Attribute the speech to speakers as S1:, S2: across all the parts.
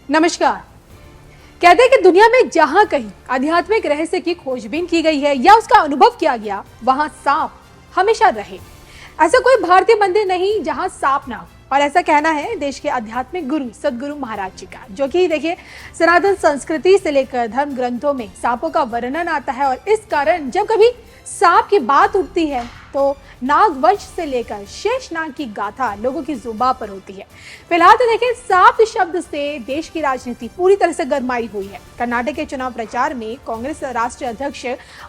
S1: नमस्कार। कहते हैं कि दुनिया में जहां कहीं आध्यात्मिक रहस्य की खोजबीन की गई है या उसका अनुभव किया गया, वहां सांप हमेशा रहे। ऐसा कोई भारतीय मंदिर नहीं जहां सांप ना हो। और ऐसा कहना है देश के आध्यात्मिक गुरु सदगुरु महाराज जी का, जो कि देखिए सनातन संस्कृति से लेकर धर्म ग्रंथों में सांपों का वर्णन आता है। और इस कारण जब कभी सांप की बात उठती है तो नागवंश से लेकर शेषनाग की गाथा लोगों की जुबान पर होती है। फिलहाल तो देखिए सांप शब्द से देश की राजनीति पूरी तरह से गरमाई हुई है। कर्नाटक के चुनाव प्रचार में कांग्रेस राष्ट्रीय अध्यक्ष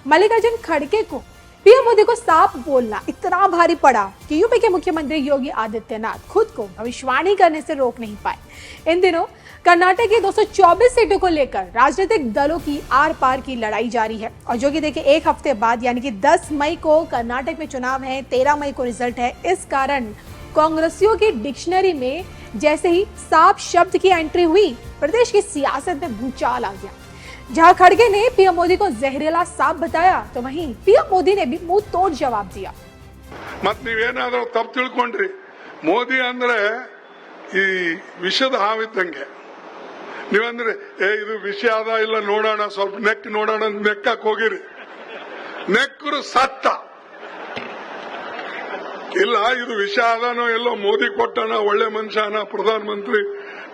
S1: मल्लिकार्जुन खड़गे को पीएम मोदी को सांप बोलना इतना भारी पड़ा कि यूपी के मुख्यमंत्री योगी आदित्यनाथ खुद को भविष्यवाणी करने से रोक नहीं पाए। इन दिनों कर्नाटक की 224 सीटों को लेकर राजनीतिक दलों की आर पार की लड़ाई जारी है। और जो कि देखिए एक हफ्ते बाद यानी कि 10 मई को कर्नाटक में चुनाव है, 13 मई को रिजल्ट है। इस कारण कांग्रेसियों की डिक्शनरी में जैसे ही सांप शब्द की एंट्री हुई, प्रदेश की सियासत में भूचाल आ गया। जहां खड़गे ने पीएम मोदी को जहरीला सांप बताया, तो वहीं पीएम मोदी ने भी मुंह तोड़ जवाब दिया।
S2: मत ನೀವೇನಾದರೂ ತಪ್ಪು ತಿಳ್ಕೊಂಡ್ರಿ, ಮೋದಿ ಅಂದ್ರೆ ಈ ವಿಷದ ಹಾವಿದ್ದಂಗೆ. ನೀವಂದ್ರೆ ಇದು ವಿಷ ಅದ ಇಲ್ಲ ನೋಡೋಣ, ಸ್ವಲ್ಪ ನೆಕ್ ನೋಡೋಣ ನೆಕ್ಕಕ್ಕೆ ಹೋಗಿರಿ, ನೆಕ್ಕರು ಸತ್ತ. ಇಲ್ಲ ಇದು ವಿಷ ಅದನೋ ಎಲ್ಲೋ ಮೋದಿ ಕೊಟ್ಟಣ, ಒಳ್ಳೆ ಮನುಷ್ಯನ ಪ್ರಧಾನ ಮಂತ್ರಿ,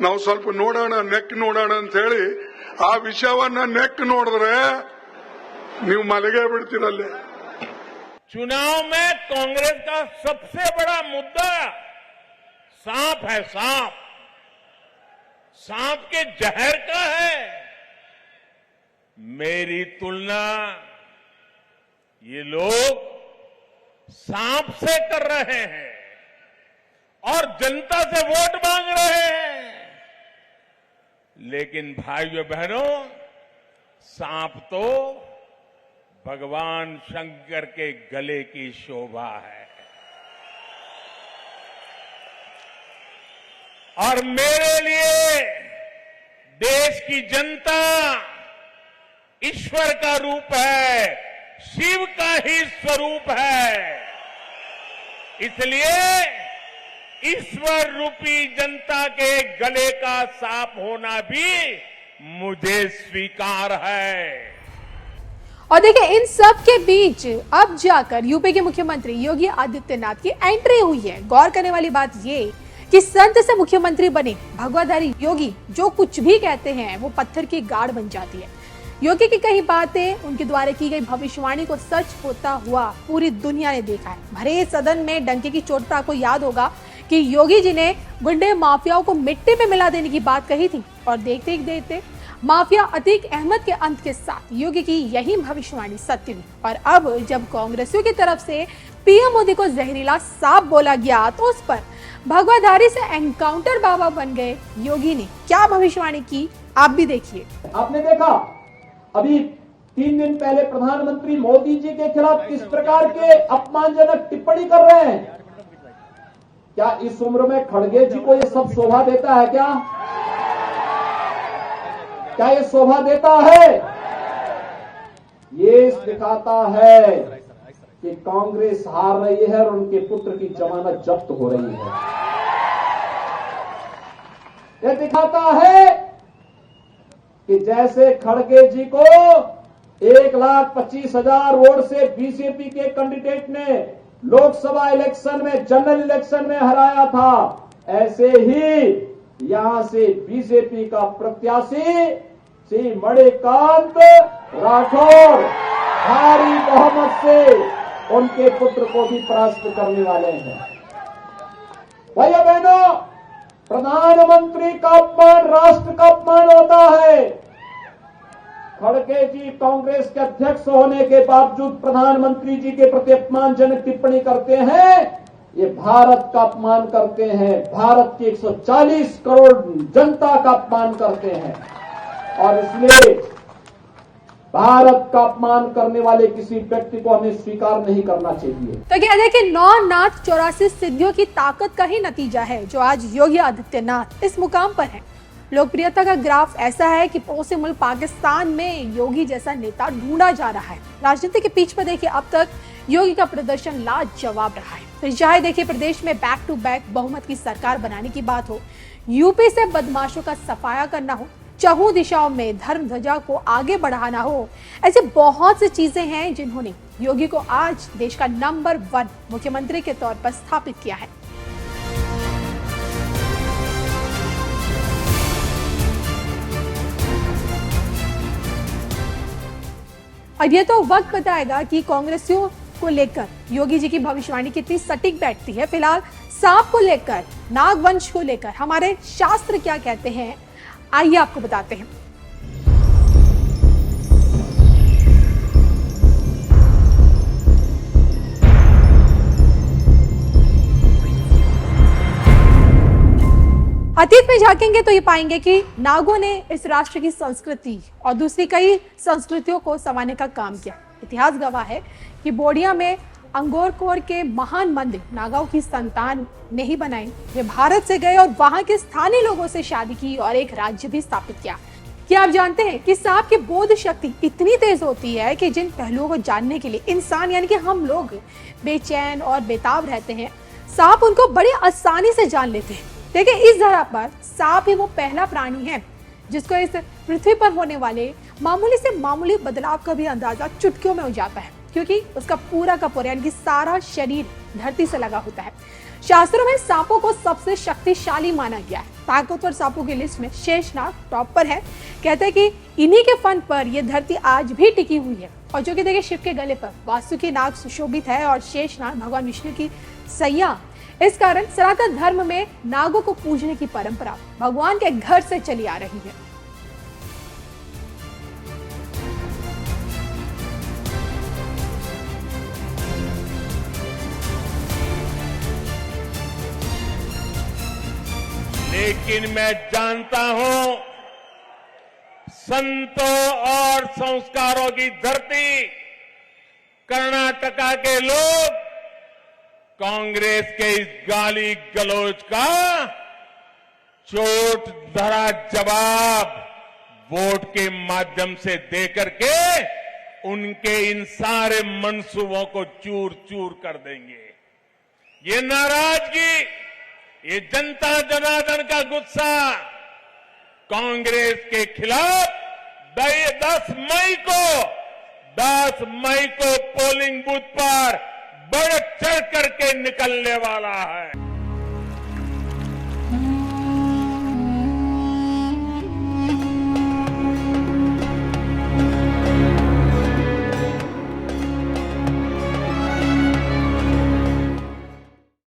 S2: ನಾವು ಸ್ವಲ್ಪ ನೋಡೋಣ ನೆಕ್ ನೋಡೋಣ ಅಂತ ಹೇಳಿ ಆ ವಿಷಯವನ್ನ ನೆಕ್ ನೋಡಿದ್ರೆ ನೀವು ಮಲಗೇ ಬಿಡ್ತೀರಲ್ಲೇ.
S3: चुनाव में कांग्रेस का सबसे बड़ा मुद्दा सांप है। सांप के जहर का है। मेरी तुलना ये लोग सांप से कर रहे हैं और जनता से वोट मांग रहे हैं। लेकिन भाइयों बहनों, सांप तो भगवान शंकर के गले की शोभा है। और मेरे लिए देश की जनता ईश्वर का रूप है, शिव का ही स्वरूप है। इसलिए ईश्वर रूपी जनता के गले का सांप होना भी मुझे स्वीकार है।
S1: और देखिए इन सब के बीच अब जाकर यूपी के मुख्यमंत्री योगी आदित्यनाथ की एंट्री हुई है। गौर करने वाली बात ये कि संत से मुख्यमंत्री बने भगवाधारी योगी जो कुछ भी कहते हैं वो पत्थर की गाड़ बन जाती है। योगी की कई बातें, उनके द्वारा की गई भविष्यवाणी को सच होता हुआ पूरी दुनिया ने देखा है। भरे सदन में डंके की चोट पर आपको याद होगा कि योगी जी ने गुंडे माफियाओं को मिट्टी में मिला देने की बात कही थी। और देखते ही देखते माफिया अतीक अहमद के अंत के साथ योगी की यही भविष्यवाणी सत्य हुई। और अब जब कांग्रेसियों की तरफ से पीएम मोदी को जहरीला सांप बोला गया, तो उस पर भगवाधारी से एनकाउंटर बाबा बन गए योगी ने क्या भविष्यवाणी की, आप भी देखिए।
S4: आपने देखा अभी 3 दिन पहले प्रधानमंत्री मोदी जी के खिलाफ किस प्रकार के अपमानजनक टिप्पणी कर रहे हैं। क्या इस उम्र में खड़गे जी को ये सब शोभा देता है? क्या ये शोभा देता है? ये दिखाता है कि कांग्रेस हार रही है और उनके पुत्र की जमानत जब्त हो रही है। ये दिखाता है कि जैसे खड़गे जी को 1,25,000 वोट से बीजेपी के कैंडिडेट ने लोकसभा इलेक्शन में, जनरल इलेक्शन में हराया था, ऐसे ही यहां से बीजेपी का प्रत्याशी श्री मणिकांत राठौर भारी बहुमत से उनके पुत्र को भी परास्त करने वाले हैं। भाइयों बहनों, प्रधानमंत्री का अपमान राष्ट्र का अपमान होता है। खड़गे जी कांग्रेस के अध्यक्ष होने के बावजूद प्रधानमंत्री जी के प्रति अपमानजनक टिप्पणी करते हैं। ये भारत का अपमान करते हैं, भारत की 140 करोड़ जनता का अपमान करते हैं। और इसलिए भारत का अपमान करने वाले किसी व्यक्ति को हमें स्वीकार नहीं करना चाहिए।
S1: तो कहते हैं कि 9 नाथ 84 सिद्धियों की ताकत का ही नतीजा है जो आज योगी आदित्यनाथ इस मुकाम पर है। लोकप्रियता का ग्राफ ऐसा है कि पड़ोसी मुल्क पाकिस्तान में योगी जैसा नेता ढूंढा जा रहा है। राजनीति के पीछ पर देखिए अब तक योगी का प्रदर्शन लाजवाब रहा है। तो चाहे देखिए प्रदेश में बैक टू बैक बहुमत की सरकार बनाने की बात हो, यूपी से बदमाशों का सफाया करना हो, चहुं दिशाओं में धर्म ध्वजा को आगे बढ़ाना हो, ऐसे बहुत सी चीजें हैं जिन्होंने योगी को आज देश का नंबर 1 मुख्यमंत्री के तौर पर स्थापित किया है। और ये तो वक्त बताएगा कि कांग्रेसियों को लेकर योगी जी की भविष्यवाणी कितनी सटीक बैठती है। फिलहाल सांप को लेकर, नागवंश को लेकर हमारे शास्त्र क्या कहते हैं, आइए आपको बताते हैं। अतीत में झांकेंगे तो ये पाएंगे कि नागों ने इस राष्ट्र की संस्कृति और दूसरी कई संस्कृतियों को संवारने का काम किया। इतिहास गवाह है कि बोडिया में अंगोरकोर के महान मंदिर नागाओं की संतान ने ही बनाए। वे भारत से गए और वहां के स्थानीय लोगों से शादी की और एक राज्य भी स्थापित किया। क्या आप जानते हैं कि सांप की बोध शक्ति इतनी तेज होती है कि जिन पहलुओं को जानने के लिए इंसान यानी कि हम लोग बेचैन और बेताब रहते हैं, सांप उनको बड़ी आसानी से जान लेते हैं। देखिए, इस धरा पर सांप ही वो पहला प्राणी है जिसको इस पृथ्वी पर होने वाले मामूली से मामूली बदलाव का भी अंदाजा चुटकियों में हो जाता है, क्योंकि उसका पूरा का पूरा यानी कि सारा शरीर धरती से लगा होता है। शास्त्रों में सांपों को सबसे शक्तिशाली माना गया है। ताकतवर सांपों की लिस्ट में शेषनाग टॉप पर है। कहते हैं कि इन्हीं के फन पर यह धरती आज भी टिकी हुई है। और जो कि देखिए शिव के गले पर वासुकी नाग सुशोभित है और शेषनाग भगवान विष्णु की सैया। इस कारण सनातन धर्म में नागों को पूजने की परंपरा भगवान के घर से चली आ रही है।
S3: लेकिन मैं जानता हूं, संतों और संस्कारों की धरती कर्नाटका के लोग कांग्रेस के इस गाली गलौज का चोट धरा जवाब वोट के माध्यम से देकर के उनके इन सारे मंसूबों को चूर चूर कर देंगे। ये नाराजगी, ये जनता जनार्दन का गुस्सा कांग्रेस के खिलाफ 10 मई को पोलिंग बूथ पर बढ़ चढ़ करके निकलने वाला है।